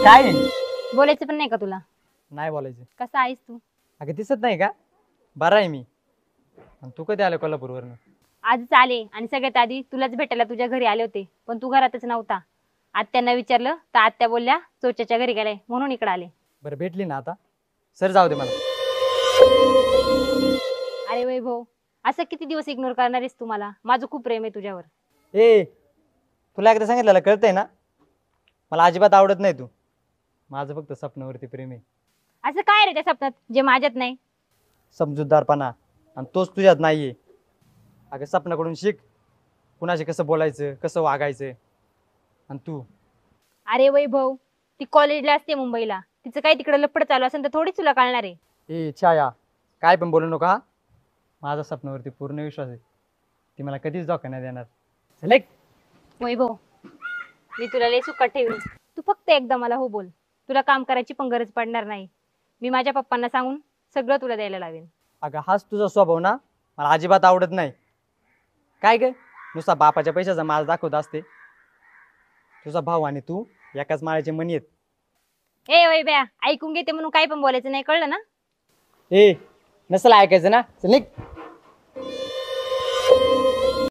काय आहे? बोलायचं पण नाही का तुला? नाही बोलायचं. कसा आहेस तू? अगं दिसत नाही का? बरा आहे मी. आणि तू कधी आला कोल्हापूरवरनं? आजच आले आणि सगळ्यात आधी तुलाच भेटायला तुझ्या घरी आले होते, पण तू घरातच नव्हता. आत्यांना विचारलं तर आत्या बोलल्या चोच्याच्या घरी गेलाय म्हणून इकडे आले. बरं भेटली ना आता? सर जाऊ दे मला. अरे वैभव, असं किती दिवस इग्नोर करणार आहेस तू मला? माझं खूप प्रेम आहे तुझ्यावर. ए तुला एकदा सांगितलेलं कळतंय ना? मला अजिबात आवडत नाही तू. माझं फक्त स्वप्नावरती प्रेम आहे. असं काय रे त्या स्वप्नात जे माझ्यात नाही? समजूतदारपणा, आणि तोच तुझ्यात नाहीये. अगं स्वप्नाकडून शिक कुणाशी कसं बोलायचं, कसं वागायचं. आणि तू अरे वैभव, ती कॉलेजला असते मुंबईला, तिचं काय तिकडे लपड चालू असेल तर थोडीच तुला कळणार आहे. ए छाया, काय पण बोलू नका. माझा स्वप्नावरती पूर्ण विश्वास आहे. ती मला कधीच धोका नाही देणार. चल एक. वैभव, मी तुला लय सुखात ठेवीन. तू फक्त एकदा मला हो बोल. तुला काम करायची पण गरज पडणार नाही. मी माझ्या पप्पांना सांगून सगळं तुला द्यायला लावेन. अगं हाच तुझा स्वभाव ना मला अजिबात आवडत नाही. काय ग नुसता बापाच्या पैशाचा माल दाखवत असते. तुझा भाऊ आणि तू एकाच माळ्याचे मणी आहेत. ए वैभ्या, ऐकून घेते म्हणून काय पण बोलायचं नाही, कळलं ना? ए नसेल ऐकायचं ना, चल निघ.